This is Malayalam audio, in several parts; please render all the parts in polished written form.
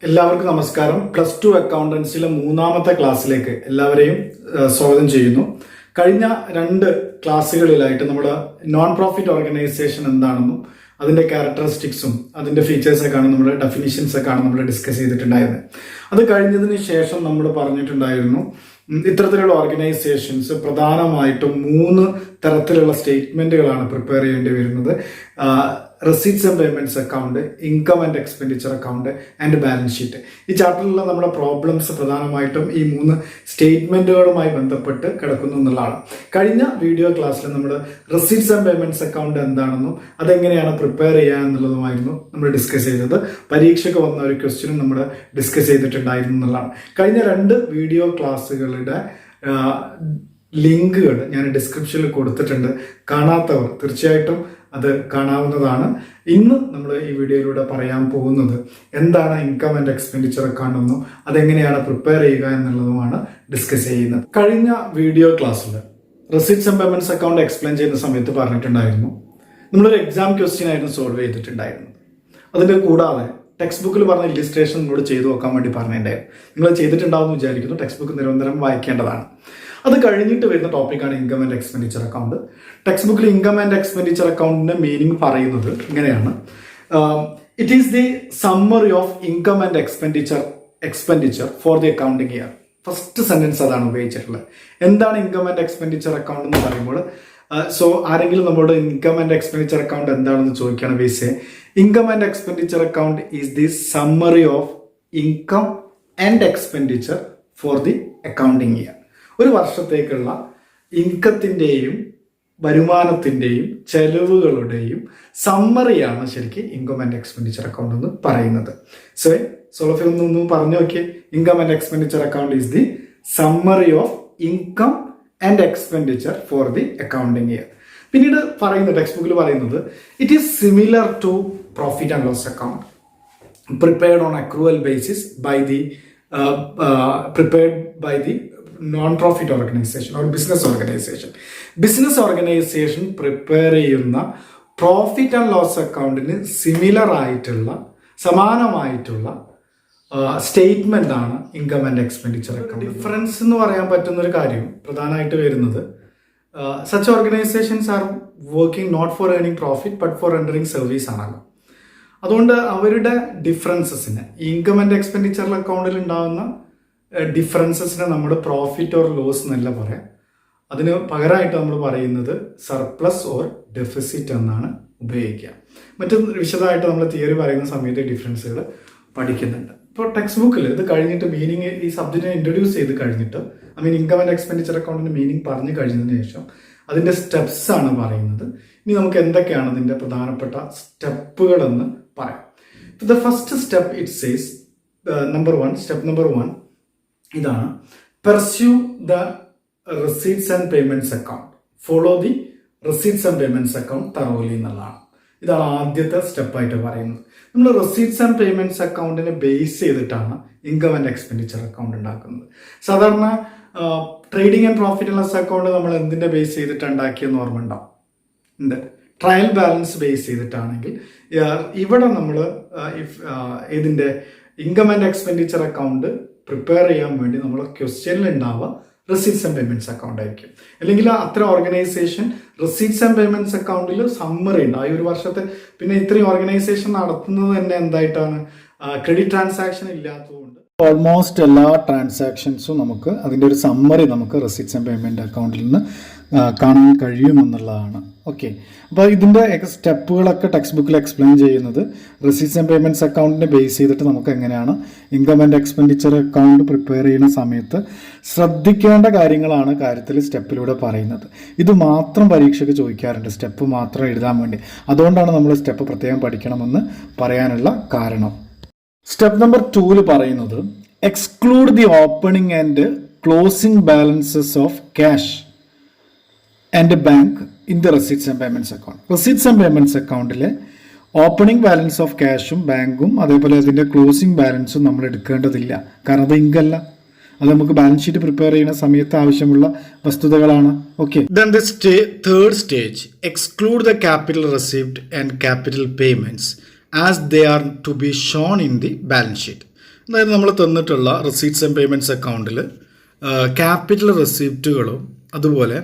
എല്ലാവർക്കും നമസ്കാരം. +2 അക്കൗണ്ടൻസിലെ മൂന്നാമത്തെ ക്ലാസ്സിലേക്ക് എല്ലാവരെയും സ്വാഗതം ചെയ്യുന്നു. കഴിഞ്ഞ 2 ക്ലാസ്സുകളിലായിട്ട് നമ്മുടെ നോൺ പ്രോഫിറ്റ് ഓർഗനൈസേഷൻ എന്താണെന്നും അതിന്റെ ക്യാരക്ടറിസ്റ്റിക്സും അതിന്റെ ഫീച്ചേഴ്സൊക്കെയാണ് നമ്മുടെ ഡെഫിനിഷൻസൊക്കെയാണ് നമ്മൾ ഡിസ്കസ് ചെയ്തിട്ടുണ്ടായിരുന്നത്. അത് കഴിഞ്ഞതിന് ശേഷം നമ്മൾ പറഞ്ഞിട്ടുണ്ടായിരുന്നു ഇത്തരത്തിലുള്ള ഓർഗനൈസേഷൻസ് പ്രധാനമായിട്ടും 3 തരത്തിലുള്ള സ്റ്റേറ്റ്മെന്റുകളാണ് പ്രിപ്പയർ ചെയ്യേണ്ടി വരുന്നത്. Receipts and payments account, income and expenditure account and balance sheet. ഈ ചാപ്റ്ററിലുള്ള നമ്മുടെ പ്രോബ്ലംസ് പ്രധാനമായിട്ടും ഈ 3 സ്റ്റേറ്റ്മെന്റുകളുമായി ബന്ധപ്പെട്ട് കിടക്കുന്നു എന്നുള്ളതാണ്. കഴിഞ്ഞ വീഡിയോ ക്ലാസ്സിൽ നമ്മൾ റെസീറ്റ്സ് ആൻഡ് പേയ്മെന്റ്സ് അക്കൗണ്ട് എന്താണെന്നും അതെങ്ങനെയാണ് പ്രിപ്പയർ ചെയ്യുക എന്നുള്ളതുമായിരുന്നു നമ്മൾ ഡിസ്കസ് ചെയ്തത്. പരീക്ഷയ്ക്ക് വന്ന ഒരു ക്വസ്റ്റ്യനും നമ്മൾ ഡിസ്കസ് ചെയ്തിട്ടുണ്ടായിരുന്നു എന്നുള്ളതാണ്. കഴിഞ്ഞ 2 വീഡിയോ ക്ലാസ്സുകളുടെ ലിങ്കുകൾ ഞാൻ ഡിസ്ക്രിപ്ഷനിൽ കൊടുത്തിട്ടുണ്ട്. കാണാത്തവർ തീർച്ചയായിട്ടും അത് കാണാവുന്നതാണ്. ഇന്ന് നമ്മൾ ഈ വീഡിയോയിലൂടെ പറയാൻ പോകുന്നത് എന്താണ് ഇൻകം ആൻഡ് എക്സ്പെൻഡിച്ചർ അക്കൗണ്ട് എന്നും അതെങ്ങനെയാണ് പ്രിപ്പയർ ചെയ്യുക എന്നുള്ളതുമാണ് ഡിസ്കസ് ചെയ്യുന്നത്. കഴിഞ്ഞ വീഡിയോ ക്ലാസ്സിൽ receipts and payments account explain ചെയ്യുന്ന സമയത്ത് പറഞ്ഞിട്ടുണ്ടായിരുന്നു നമ്മളൊരു എക്സാം ക്വസ്റ്റ്യൻ ആയിരുന്നു സോൾവ് ചെയ്തിട്ടുണ്ടായിരുന്നത്. അതിൻ്റെ കൂടാതെ ടെക്സ്റ്റ് ബുക്കിൽ പറഞ്ഞ ഇല്ലിസ്ട്രേഷൻ നമ്മളോട് ചെയ്തു നോക്കാൻ വേണ്ടി പറഞ്ഞിട്ടുണ്ടായിരുന്നു. നിങ്ങൾ ചെയ്തിട്ടുണ്ടാവുമെന്ന് വിചാരിക്കുന്നു. ടെക്സ്റ്റ് ബുക്ക് നിരന്തരം വായിക്കേണ്ടതാണ്. അത് കഴിഞ്ഞിട്ട് വരുന്ന ടോപ്പിക്കാണ് income and expenditure account. Text ബുക്കിൽ ഇൻകം ആൻഡ് എക്സ്പെൻഡിച്ചർ അക്കൗണ്ടിന്റെ മീനിങ് പറയുന്നത് ഇങ്ങനെയാണ്: it is the summary of income and expenditure for the accounting year. First sentence അതാണ് ഉപയോഗിച്ചിട്ടുള്ളത്. എന്താണ് ഇൻകം ആൻഡ് എക്സ്പെൻഡിച്ചർ അക്കൗണ്ട് എന്ന് പറയുമ്പോൾ സോ ആരെങ്കിലും നമ്മളോട് ഇൻകം ആൻഡ് എക്സ്പെൻഡിച്ചർ അക്കൗണ്ട് എന്താണെന്ന് ചോദിക്കുകയാണ് base. Income and expenditure account is the summary of income and expenditure for the accounting year. ഒരു വർഷത്തേക്കുള്ള ഇൻകത്തിൻ്റെയും വരുമാനത്തിൻ്റെയും ചെലവുകളുടെയും സമ്മറിയാണ് ശരിക്കും ഇൻകം ആൻഡ് എക്സ്പെൻഡിച്ചർ അക്കൗണ്ട് എന്ന് പറയുന്നത്. സോളഫി ഒന്നും പറഞ്ഞു നോക്കിയേ. Income and expenditure account is the summary of income and expenditure for the accounting year. പിന്നീട് പറയുന്നത് ടെക്സ്റ്റ് ബുക്കിൽ പറയുന്നത് it is similar to profit and loss account prepared on accrual basis by the non-profit organization or business organization. Business organisation prepare ചെയ്യുന്ന പ്രോഫിറ്റ് ആൻഡ് ലോസ് അക്കൗണ്ടിന് സമാനമായിട്ടുള്ള സ്റ്റേറ്റ്മെന്റ് ആണ് income and expenditure account. Difference എന്ന് പറയാൻ പറ്റുന്ന ഒരു കാര്യം പ്രധാനമായിട്ട് വരുന്നത് such organisations are working not for earning profit but for rendering service ആണല്ലോ. അതുകൊണ്ട് അവരുടെ ഡിഫറൻസസിന് ഇൻകം ആൻഡ് എക്സ്പെൻഡിച്ചർ അക്കൗണ്ടിൽ ഉണ്ടാകുന്ന ഡിഫറൻസസിനെ നമ്മൾ പ്രോഫിറ്റ് ഓർ ലോസ് എന്നല്ല പറയാം. അതിന് പകരമായിട്ട് നമ്മൾ പറയുന്നത് സർപ്ലസ് ഓർ ഡെഫിസിറ്റ് എന്നാണ് ഉപയോഗിക്കുക. മറ്റൊരു വിശദമായിട്ട് നമ്മൾ തിയറി പറയുന്ന സമയത്ത് ഡിഫറൻസുകൾ പഠിക്കുന്നുണ്ട്. ഇപ്പോൾ ടെക്സ്റ്റ് ബുക്കിൽ ഇത് കഴിഞ്ഞിട്ട് മീനിങ് ഈ സബ്ജക്റ്റിനെ ഇൻട്രൊഡ്യൂസ് ചെയ്ത് കഴിഞ്ഞിട്ട് ഇൻകം ആൻഡ് എക്സ്പെൻഡിച്ചർ അക്കൗണ്ടിന്റെ മീനിങ് പറഞ്ഞു കഴിഞ്ഞതിന് ശേഷം അതിന്റെ സ്റ്റെപ്സ് ആണ് പറയുന്നത്. ഇനി നമുക്ക് എന്തൊക്കെയാണ് അതിന്റെ പ്രധാനപ്പെട്ട സ്റ്റെപ്പുകളെന്ന് പറയാം. The first step it says step number 1 ഇതാണ്: peruse the receipts and payments account. Follow the receipts and payments account thoroughly എന്നുള്ളതാണ്. ഇതാണ് ആദ്യത്തെ സ്റ്റെപ്പായിട്ട് പറയുന്നത്. നമ്മൾ റെസീറ്റ്സ് ആൻഡ് പേയ്മെന്റ്സ് അക്കൗണ്ടിനെ ബേസ് ചെയ്തിട്ടാണ് ഇൻകം ആൻഡ് എക്സ്പെൻഡിച്ചർ അക്കൗണ്ട് ഉണ്ടാക്കുന്നത്. സാധാരണ trading and profit and loss account നമ്മൾ എന്തിന്റെ ബേസ് ചെയ്തിട്ട് ഉണ്ടാക്കിയെന്ന് ഓർമ്മ ഉണ്ടാവും. ട്രയൽ ബാലൻസ് ബേസ് ചെയ്തിട്ടാണെങ്കിൽ ഇവിടെ നമ്മൾ ഇതിന്റെ income and expenditure account prepare ചെയ്യാൻ വേണ്ടി നമ്മൾ ക്വസ്റ്റ്യനിൽ ഉണ്ടാവുക റെസീറ്റ്സ് ആൻഡ് പേയ്മെന്റ്സ് അക്കൗണ്ട് ആയിരിക്കും. അല്ലെങ്കിൽ അത്ര ഓർഗനൈസേഷൻ റെസീറ്റ്സ് ആൻഡ് പേയ്മെന്റ്സ് അക്കൗണ്ടിൽ സമ്മറി ഉണ്ട്. ആ ഒരു വർഷത്തെ പിന്നെ ഇത്രയും ഓർഗനൈസേഷൻ നടത്തുന്നത് തന്നെ എന്തായിട്ടാണ് ക്രെഡിറ്റ് ട്രാൻസാക്ഷൻ ഇല്ലാത്തതുകൊണ്ട് ഓൾമോസ്റ്റ് എല്ലാ ട്രാൻസാക്ഷൻസും നമുക്ക് അതിൻ്റെ ഒരു സമ്മറി നമുക്ക് റെസീറ്റ്സ് ആൻഡ് പേയ്മെന്റ് അക്കൗണ്ടിൽ നിന്ന് കാണാൻ കഴിയുമെന്നുള്ളതാണ്. ഓക്കെ, അപ്പോൾ ഇതിൻ്റെ സ്റ്റെപ്പുകളൊക്കെ ടെക്സ്റ്റ് ബുക്കിൽ എക്സ്പ്ലെയിൻ ചെയ്യുന്നത് റെസീറ്റ്സ് ആൻഡ് പേയ്മെന്റ്സ് അക്കൗണ്ടിനെ ബേസ് ചെയ്തിട്ട് നമുക്ക് എങ്ങനെയാണ് income and expenditure account prepare ചെയ്യുന്ന സമയത്ത് ശ്രദ്ധിക്കേണ്ട കാര്യങ്ങളാണ് കാര്യത്തിൽ സ്റ്റെപ്പിലൂടെ പറയുന്നത്. ഇത് മാത്രം പരീക്ഷയ്ക്ക് ചോദിക്കാറുണ്ട്, സ്റ്റെപ്പ് മാത്രം എഴുതാൻ വേണ്ടി. അതുകൊണ്ടാണ് നമ്മൾ സ്റ്റെപ്പ് പ്രത്യേകം പഠിക്കണമെന്ന് പറയാനുള്ള കാരണം. സ്റ്റെപ്പ് നമ്പർ 2 പറയുന്നത് exclude the opening and closing balances of cash and bank in the receipts and payments account. Receipts and payments അക്കൗണ്ടിലെ ഓപ്പണിംഗ് ബാലൻസ് ഓഫ് ക്യാഷും ബാങ്കും അതേപോലെ അതിൻ്റെ ക്ലോസിംഗ് ബാലൻസും നമ്മൾ എടുക്കേണ്ടതില്ല. കാരണം അത് ഇൻകല്ല, അത് നമുക്ക് ബാലൻസ് ഷീറ്റ് പ്രിപ്പയർ ചെയ്യുന്ന സമയത്ത് ആവശ്യമുള്ള വസ്തുതകളാണ്. Okay, then the third stage exclude the capital received and capital payments as they are to be shown in the balance sheet. അതായത് നമ്മൾ തന്നിട്ടുള്ള റെസീറ്റ്സ് ആൻഡ് പേയ്മെൻറ്റ്സ് അക്കൗണ്ടിൽ ക്യാപിറ്റൽ റെസിപ്റ്റുകളും അതുപോലെ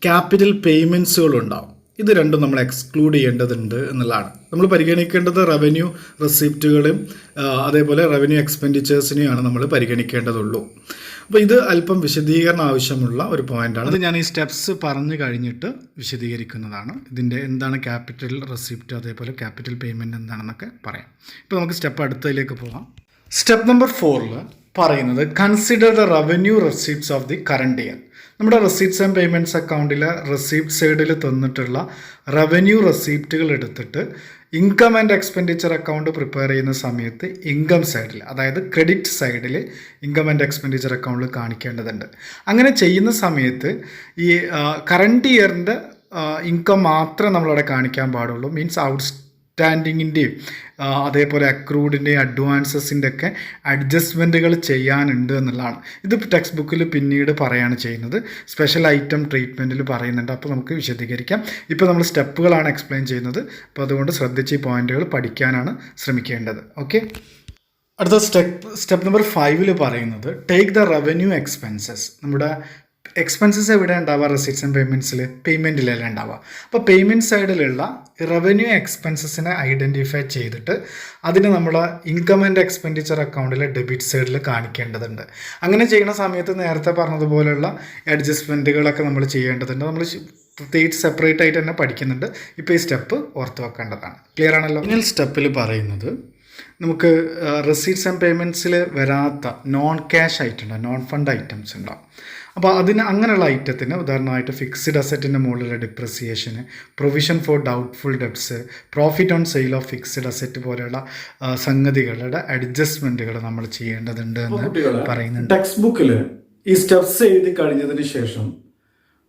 ക്യാപിറ്റൽ പേയ്മെൻറ്റ്സുകളും ഉണ്ടാവും. ഇത് രണ്ടും നമ്മൾ എക്സ്ക്ലൂഡ് ചെയ്യേണ്ടതുണ്ട് എന്നുള്ളതാണ്. നമ്മൾ പരിഗണിക്കേണ്ടത് റവന്യൂ റെസിപ്റ്റുകളും അതേപോലെ റവന്യൂ എക്സ്പെൻഡിച്ചേഴ്സിനെയാണ് നമ്മൾ പരിഗണിക്കേണ്ടതുള്ളൂ. അപ്പോൾ ഇത് അല്പം വിശദീകരണം ആവശ്യമുള്ള ഒരു പോയിൻ്റാണ്. അത് ഞാൻ ഈ സ്റ്റെപ്സ് പറഞ്ഞു കഴിഞ്ഞിട്ട് വിശദീകരിക്കുന്നതാണ്. ഇതിൻ്റെ എന്താണ് ക്യാപിറ്റൽ റെസിപ്റ്റ് അതേപോലെ ക്യാപിറ്റൽ പേയ്മെൻറ്റ് എന്താണെന്നൊക്കെ പറയാം. ഇപ്പോൾ നമുക്ക് സ്റ്റെപ്പ് അടുത്തതിലേക്ക് പോകാം. സ്റ്റെപ്പ് നമ്പർ 4 പറയുന്നത് consider the revenue receipts of the current year. നമ്മുടെ റെസിപ്റ്റ്സ് ആൻഡ് പേയ്മെൻറ്റ്സ് അക്കൗണ്ടിലെ റെസിപ്റ്റ് സൈഡിൽ തന്നിട്ടുള്ള റവന്യൂ റെസിപ്റ്റുകൾ എടുത്തിട്ട് income and expenditure account prepare ചെയ്യുന്ന സമയത്ത് ഇൻകം സൈഡിൽ, അതായത് ക്രെഡിറ്റ് സൈഡിൽ ഇൻകം ആൻഡ് എക്സ്പെൻഡിച്ചർ അക്കൗണ്ടിൽ കാണിക്കേണ്ടതുണ്ട്. അങ്ങനെ ചെയ്യുന്ന സമയത്ത് ഈ കറണ്ട് ഇയറിൻ്റെ ഇൻകം മാത്രമേ നമ്മളവിടെ കാണിക്കാൻ പാടുള്ളൂ. മീൻസ് ഔട്ട്സ്റ്റാൻഡിങ്ങിൻ്റെയും അതേപോലെ അക്രൂഡിൻ്റെയും അഡ്വാൻസസിൻ്റെ ഒക്കെ അഡ്ജസ്റ്റ്മെൻറ്റുകൾ ചെയ്യാനുണ്ട് എന്നുള്ളതാണ്. ഇത് ടെക്സ്റ്റ് ബുക്കിൽ പിന്നീട് പറയാണ് ചെയ്യുന്നത്. സ്പെഷ്യൽ ഐറ്റം ട്രീറ്റ്മെൻറ്റിൽ പറയുന്നുണ്ട്. അപ്പോൾ നമുക്ക് വിശദീകരിക്കാം. ഇപ്പോൾ നമ്മൾ സ്റ്റെപ്പുകളാണ് എക്സ്പ്ലെയിൻ ചെയ്യുന്നത്. അപ്പോൾ അതുകൊണ്ട് ശ്രദ്ധിച്ച് ഈ പോയിന്റുകൾ പഠിക്കാനാണ് ശ്രമിക്കേണ്ടത്. ഓക്കെ, അടുത്ത സ്റ്റെപ്പ് നമ്പർ 5 പറയുന്നത് ടേക്ക് ദ റവന്യൂ എക്സ്പെൻസസ്. നമ്മുടെ എക്സ്പെൻസസ് എവിടെ ഉണ്ടാവുക? റെസിപ്റ്റ്സ് ആൻഡ് പേയ്മെൻറ്റ്സിൽ, പേയ്മെൻറ്റിലല്ല ഉണ്ടാവുക. അപ്പോൾ പേയ്മെൻറ്റ് സൈഡിലുള്ള റവന്യൂ എക്സ്പെൻസസിനെ ഐഡൻറ്റിഫൈ ചെയ്തിട്ട് അതിന് നമ്മൾ ഇൻകം ആൻഡ് എക്സ്പെൻഡിച്ചർ അക്കൗണ്ടിലെ ഡെബിറ്റ് സൈഡിൽ കാണിക്കേണ്ടതുണ്ട്. അങ്ങനെ ചെയ്യുന്ന സമയത്ത് നേരത്തെ പറഞ്ഞതുപോലെയുള്ള അഡ്ജസ്റ്റ്മെൻറ്റുകളൊക്കെ നമ്മൾ ചെയ്യേണ്ടതുണ്ട്. നമ്മൾ പ്രത്യേകിച്ച് സെപ്പറേറ്റ് ആയിട്ട് തന്നെ പഠിക്കുന്നുണ്ട്. ഇപ്പോൾ ഈ സ്റ്റെപ്പ് ഓർത്ത് വെക്കേണ്ടതാണ്. ക്ലിയർ ആണല്ലോ? ഫൈനൽ സ്റ്റെപ്പിൽ പറയുന്നത് നമുക്ക് റെസീറ്റ്സ് ആൻഡ് പേയ്മെൻറ്റ്സിൽ വരാത്ത നോൺ ക്യാഷ് ഐറ്റം ഉണ്ടാവും, നോൺ ഫണ്ട് ഐറ്റംസ് ഉണ്ടാവും. അപ്പോൾ അതിന് അങ്ങനെയുള്ള ഐറ്റത്തിന് ഉദാഹരണമായിട്ട് ഫിക്സ്ഡ് അസറ്റിൻ്റെ മുകളിലുള്ള ഡിപ്രിസിയേഷന്, provision for doubtful debts, profit on sale of fixed asset പോലെയുള്ള സംഗതികളുടെ അഡ്ജസ്റ്റ്മെൻറ്റുകൾ നമ്മൾ ചെയ്യേണ്ടതുണ്ട് എന്ന് പറയുന്നുണ്ട്. ടെക്സ്റ്റ് ബുക്കിൽ ഈ സ്റ്റെപ്സ് എഴുതി കഴിഞ്ഞതിന് ശേഷം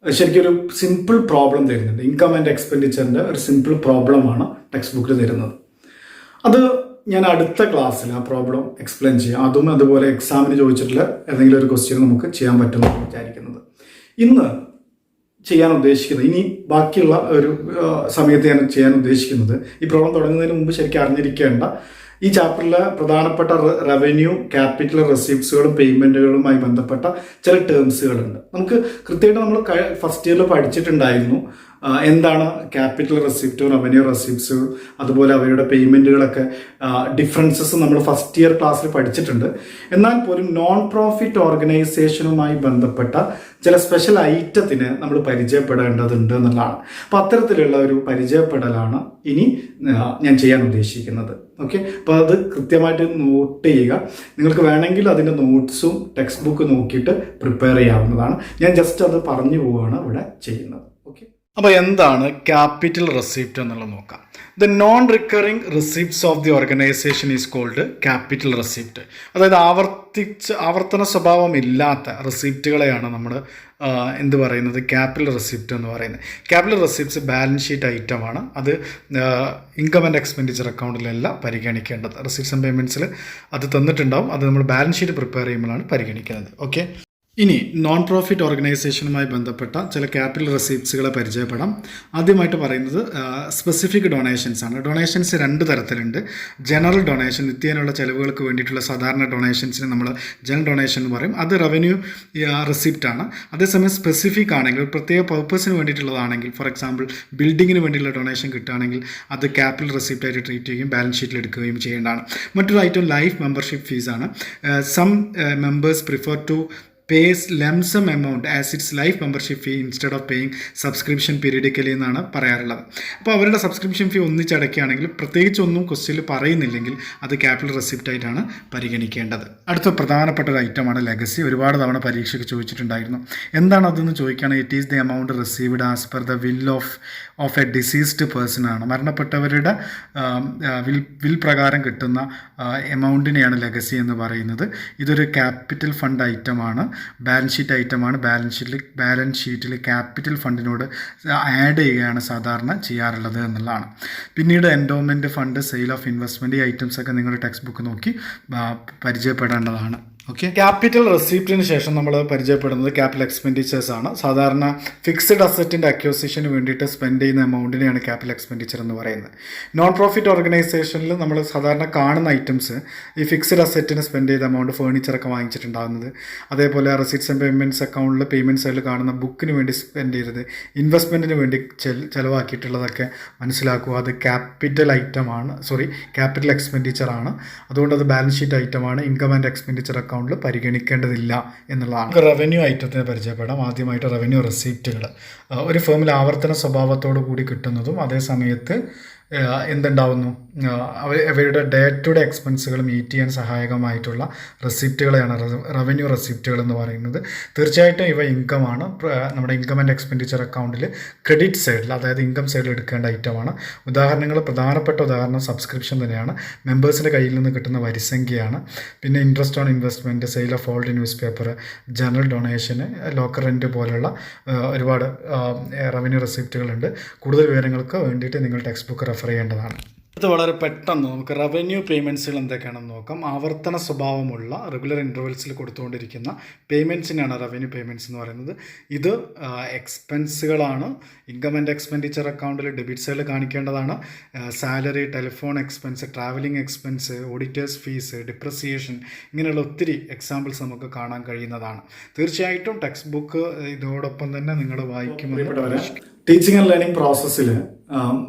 ശരിക്കും ഒരു സിമ്പിൾ പ്രോബ്ലം തരുന്നുണ്ട്. ഇൻകം ആൻഡ് എക്സ്പെൻഡിച്ചറിൻ്റെ ഒരു സിമ്പിൾ പ്രോബ്ലമാണ് ടെക്സ്റ്റ് ബുക്കിൽ തരുന്നത്. അത് ഞാൻ അടുത്ത ക്ലാസ്സിൽ ആ പ്രോബ്ലം എക്സ്പ്ലെയിൻ ചെയ്യാം. അതും അതുപോലെ എക്സാമിന് ചോദിച്ചിട്ടുള്ള ഏതെങ്കിലും ഒരു ക്വസ്റ്റ്യൻ നമുക്ക് ചെയ്യാൻ പറ്റുമെന്ന് വിചാരിക്കുന്നത്. ഇന്ന് ചെയ്യാൻ ഉദ്ദേശിക്കുന്നത്, ഇനി ബാക്കിയുള്ള ഒരു സമയത്ത് ഞാൻ ചെയ്യാൻ ഉദ്ദേശിക്കുന്നത്, ഈ പ്രോബ്ലം തുടങ്ങുന്നതിന് മുമ്പ് ശരിക്കും അറിഞ്ഞിരിക്കേണ്ട ഈ ചാപ്റ്ററിലെ പ്രധാനപ്പെട്ട റവന്യൂ, ക്യാപിറ്റൽ റെസിപ്റ്റ്സുകളും പേയ്മെൻറ്റുകളുമായി ബന്ധപ്പെട്ട ചില ടേംസുകളുണ്ട്. നമുക്ക് കൃത്യമായിട്ട് നമ്മൾ ഫസ്റ്റ് ഇയറിൽ പഠിച്ചിട്ടുണ്ടായിരുന്നു എന്താണ് ക്യാപിറ്റൽ റെസിപ്റ്റ്, റവന്യൂ റെസിപ്റ്റ്സ്, അതുപോലെ അവയുടെ പേയ്മെൻറ്റുകളൊക്കെ ഡിഫറൻസസ് നമ്മൾ ഫസ്റ്റ് ഇയർ ക്ലാസ്സിൽ പഠിച്ചിട്ടുണ്ട്. എന്നാൽ പോലും നോൺ പ്രോഫിറ്റ് ഓർഗനൈസേഷനുമായി ബന്ധപ്പെട്ട ചില സ്പെഷ്യൽ ഐറ്റത്തിന് നമ്മൾ പരിചയപ്പെടേണ്ടതുണ്ട് എന്നുള്ളതാണ്. അപ്പോൾ അത്തരത്തിലുള്ള ഒരു പരിചയപ്പെടലാണ് ഇനി ഞാൻ ചെയ്യാൻ ഉദ്ദേശിക്കുന്നത്. ഓക്കെ, അപ്പോൾ അത് കൃത്യമായിട്ട് നോട്ട് ചെയ്യുക. നിങ്ങൾക്ക് വേണമെങ്കിൽ അതിൻ്റെ നോട്ട്സും ടെക്സ്റ്റ് ബുക്ക് നോക്കിയിട്ട് പ്രിപ്പയർ ചെയ്യാവുന്നതാണ്. ഞാൻ ജസ്റ്റ് അത് പറഞ്ഞു പോവുകയാണ് ഇവിടെ ചെയ്യുന്നത്. ഓക്കെ, അപ്പോൾ എന്താണ് ക്യാപിറ്റൽ റെസിപ്റ്റ് എന്നുള്ളത് നോക്കാം. The non recurring receipts of the organisation is called capital receipt. അതായത് ആവർത്തന സ്വഭാവം ഇല്ലാത്ത റെസിപ്റ്റുകളെയാണ് നമ്മൾ എന്ത് പറയുന്നത്, ക്യാപിറ്റൽ റെസിപ്റ്റ് എന്ന് പറയുന്നത്. ക്യാപിറ്റൽ റെസിപ്റ്റ്സ് ബാലൻസ് ഷീറ്റ് ഐറ്റമാണ്. അത് ഇൻകം ആൻഡ് എക്സ്പെൻഡിച്ചർ അക്കൗണ്ടിലല്ല പരിഗണിക്കേണ്ടത്. റെസിപ്റ്റ്സ് ആൻഡ് പേയ്മെൻറ്റ്സിൽ അത് തന്നിട്ടുണ്ടാവും. അത് നമ്മൾ ബാലൻസ് ഷീറ്റ് പ്രിപ്പയർ ചെയ്യുമ്പോഴാണ് പരിഗണിക്കുന്നത്. ഓക്കെ, ഇനി നോൺ പ്രോഫിറ്റ് ഓർഗനൈസേഷനുമായി ബന്ധപ്പെട്ട ചില ക്യാപിറ്റൽ റെസിപ്റ്റ്സുകളെ പരിചയപ്പെടാം. ആദ്യമായിട്ട് പറയുന്നത് സ്പെസിഫിക് ഡൊണേഷൻസ് ആണ്. ഡൊണേഷൻസ് 2 തരത്തിലുണ്ട്. ജനറൽ ഡൊണേഷൻ, നിത്യേനയുള്ള ചിലവുകൾക്ക് വേണ്ടിയിട്ടുള്ള സാധാരണ ഡൊണേഷൻസിന് നമ്മൾ ജനറൽ ഡൊണേഷൻ എന്ന് പറയും. അത് റവന്യൂ റെസിപ്റ്റ് ആണ്. അതേസമയം സ്പെസിഫിക് ആണെങ്കിൽ, പ്രത്യേക പർപ്പസിന് വേണ്ടിയിട്ടുള്ളതാണെങ്കിൽ, ഫോർ എക്സാമ്പിൾ ബിൽഡിങ്ങിന് വേണ്ടിയുള്ള ഡൊണേഷൻ കിട്ടുകയാണെങ്കിൽ അത് ക്യാപിറ്റൽ റെസിപ്റ്റ് ആയിട്ട് ട്രീറ്റ് ചെയ്യുകയും ബാലൻസ് ഷീറ്റിൽ എടുക്കുകയും ചെയ്യേണ്ടതാണ്. മറ്റൊരു ഐറ്റം ലൈഫ് മെമ്പർഷിപ്പ് ഫീസാണ്. Some members prefer to pays lump sum amount as its life membership fee instead of paying subscription periodically എന്നാണ് പറയാറുള്ളത്. അപ്പോൾ അവരുടെ സബ്സ്ക്രിപ്ഷൻ ഫീ ഒന്നിച്ചടക്കുകയാണെങ്കിൽ, പ്രത്യേകിച്ച് ഒന്നും ക്വസ്റ്റ്യനിൽ പറയുന്നില്ലെങ്കിൽ, അത് ക്യാപിറ്റൽ റെസിപ്റ്റ് ആയിട്ടാണ് പരിഗണിക്കേണ്ടത്. അടുത്ത പ്രധാനപ്പെട്ട ഒരു ഐറ്റമാണ് ലെഗസി. ഒരുപാട് തവണ പരീക്ഷയ്ക്ക് ചോദിച്ചിട്ടുണ്ടായിരുന്നു. എന്താണ് അതെന്ന് ചോദിക്കുകയാണെങ്കിൽ, it is the amount received as per the will of A diseased person ആണ്. മരണപ്പെട്ടവരുടെ വിൽ പ്രകാരം കിട്ടുന്ന എമൗണ്ടിനെയാണ് ലെഗസി എന്ന് പറയുന്നത്. ഇതൊരു ക്യാപിറ്റൽ ഫണ്ട് ഐറ്റമാണ്, ബാലൻസ് ഷീറ്റ് ഐറ്റമാണ്. ബാലൻസ് ഷീറ്റിൽ ക്യാപിറ്റൽ ഫണ്ടിനോട് ആഡ് ചെയ്യുകയാണ് സാധാരണ ചെയ്യാറുള്ളത് എന്നുള്ളതാണ്. പിന്നീട് endowment fund, sale of investment, ഈ ഐറ്റംസൊക്കെ നിങ്ങളുടെ ടെക്സ്റ്റ് ബുക്ക് നോക്കി പരിചയപ്പെടേണ്ടതാണ്. ഓക്കെ, ക്യാപിറ്റൽ റെസിപ്റ്റിന് ശേഷം നമ്മൾ പരിചയപ്പെടുന്നത് ക്യാപിറ്റൽ എക്സ്പെൻഡിച്ചേഴ്സ് ആണ്. സാധാരണ ഫിക്സ്ഡ് അസറ്റിൻ്റെ അക്യൂസിഷന് വേണ്ടിയിട്ട് സ്പെൻഡ് ചെയ്യുന്ന എമൗണ്ടിനെയാണ് ക്യാപിറ്റൽ എക്സ്പെൻഡിച്ചർ എന്ന് പറയുന്നത്. നോൺ പ്രോഫിറ്റ് ഓർഗനൈസേഷനിൽ നമ്മൾ സാധാരണ കാണുന്ന ഐറ്റംസ് ഈ ഫിക്സ്ഡ് അസറ്റിന് സ്പെൻഡ് ചെയ്ത എമൗണ്ട്, ഫേർണിച്ചറൊക്കെ വാങ്ങിച്ചിട്ടുണ്ടാകുന്നത്, അതേപോലെ റെസിറ്റ്സ് ആൻഡ് പേയ്മെൻറ്റ്സ് അക്കൗണ്ടിൽ പേയ്മെൻറ്റ് സൈഡിൽ കാണുന്ന ബുക്കിന് വേണ്ടി സ്പെൻഡ് ചെയ്തത്, ഇൻവെസ്റ്റ്മെൻറ്റിന് വേണ്ടി ചിലവാക്കിയിട്ടുള്ളതൊക്കെ മനസ്സിലാക്കുക. അത് ക്യാപിറ്റൽ എക്സ്പെൻഡിച്ചർ ആണ്. അതുകൊണ്ട് അത് ബാലൻസ് ഷീറ്റ് ഐറ്റമാണ്. ഇൻകം ആൻഡ് എക്സ്പെൻഡിച്ചർ അക്കൗണ്ടിൽ പരിഗണിക്കേണ്ടതില്ല എന്നുള്ളതാണ്. റവന്യൂ ഐറ്റത്തിനെ പരിചയപ്പെടാം. ആദ്യമായിട്ട് റവന്യൂ റെസിപ്റ്റുകൾ ഒരു ഫേമിൽ ആവർത്തന സ്വഭാവത്തോടു കൂടി കിട്ടുന്നതും അതേ സമയത്ത് എന്തുണ്ടാവുന്നു, അവരുടെ ഡേ ടു ഡേ എക്സ്പെൻസുകൾ മീറ്റ് ചെയ്യാൻ സഹായകമായിട്ടുള്ള റെസിപ്റ്റുകളെയാണ് റവന്യൂ റെസിപ്റ്റുകൾ എന്ന് പറയുന്നത്. തീർച്ചയായിട്ടും ഇവ ഇൻകമാണ്. നമ്മുടെ ഇൻകം ആൻഡ് എക്സ്പെൻഡിച്ചർ അക്കൗണ്ടിൽ ക്രെഡിറ്റ് സൈഡിൽ, അതായത് ഇൻകം സൈഡിൽ എടുക്കേണ്ട ഐറ്റമാണ്. പ്രധാനപ്പെട്ട ഉദാഹരണം സബ്സ്ക്രിപ്ഷൻ തന്നെയാണ്. മെമ്പേഴ്സിൻ്റെ കയ്യിൽ നിന്ന് കിട്ടുന്ന വരിസംഖ്യയാണ്. പിന്നെ interest on investment, sale of old newspaper, general ഡൊണേഷന്, ലോക്കർ റെൻറ്റ് പോലുള്ള ഒരുപാട് റവന്യൂ റെസിപ്റ്റുകളുണ്ട്. കൂടുതൽ വിവരങ്ങൾക്ക് വേണ്ടിയിട്ട് നിങ്ങൾ ടെക്സ്റ്റ് ബുക്ക് റെഫർ ചെയ്യേണ്ടതാണ്. ഇത് വളരെ പെട്ടെന്ന് നമുക്ക് റവന്യൂ പേയ്മെൻറ്റ്സുകൾ എന്തൊക്കെയാണെന്ന് നോക്കാം. ആവർത്തന സ്വഭാവമുള്ള റെഗുലർ ഇൻ്റർവെൽസിൽ കൊടുത്തുകൊണ്ടിരിക്കുന്ന പേയ്മെൻറ്റ്സിനാണ് റവന്യൂ പേയ്മെൻറ്റ്സ് എന്ന് പറയുന്നത്. ഇത് എക്സ്പെൻസുകളാണ്. ഇൻകം ആൻഡ് എക്സ്പെൻഡിച്ചർ അക്കൗണ്ടിൽ ഡെബിറ്റ് സൈഡിൽ കാണിക്കേണ്ടതാണ്. Salary, telephone expense, travelling expense, auditors fees, depreciation, ഇങ്ങനെയുള്ള ഒത്തിരി എക്സാമ്പിൾസ് നമുക്ക് കാണാൻ കഴിയുന്നതാണ്. തീർച്ചയായിട്ടും ടെക്സ്റ്റ് ബുക്ക് ഇതോടൊപ്പം തന്നെ നിങ്ങൾ വായിക്കുമെന്ന്. ടീച്ചിങ് ആൻഡ് ലേണിംഗ് പ്രോസസ്സിൽ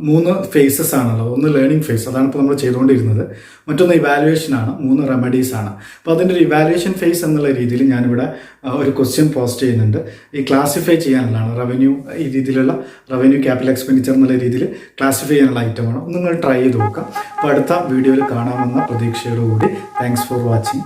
3 ഫേസസ് ആണുള്ളത്. ഒന്ന് ലേണിംഗ് ഫേസ്, അതാണ് ഇപ്പോൾ നമ്മൾ ചെയ്തുകൊണ്ടിരുന്നത്. മറ്റൊന്ന് ഇവാലുവേഷൻ ആണ്. 3 റെമഡീസ് ആണ്. അപ്പോൾ അതിൻ്റെ ഒരു ഇവാലുവേഷൻ ഫേസ് എന്നുള്ള രീതിയിൽ ഞാനിവിടെ ഒരു ക്വസ്റ്റ്യൻ പോസ്റ്റ് ചെയ്യുന്നുണ്ട്. ഈ ക്ലാസിഫൈ ചെയ്യാനുള്ളതാണ്. ഈ രീതിയിലുള്ള റവന്യൂ ക്യാപിറ്റൽ എക്സ്പെൻഡിച്ചർ എന്നുള്ള രീതിയിൽ ക്ലാസിഫൈ ചെയ്യാനുള്ള ഐറ്റമാണ്. നിങ്ങൾ ട്രൈ ചെയ്ത് നോക്കാം. അപ്പോൾ അടുത്ത വീഡിയോയിൽ കാണാമെന്ന പ്രതീക്ഷയോടുകൂടി താങ്ക്സ് ഫോർ വാച്ചിങ്.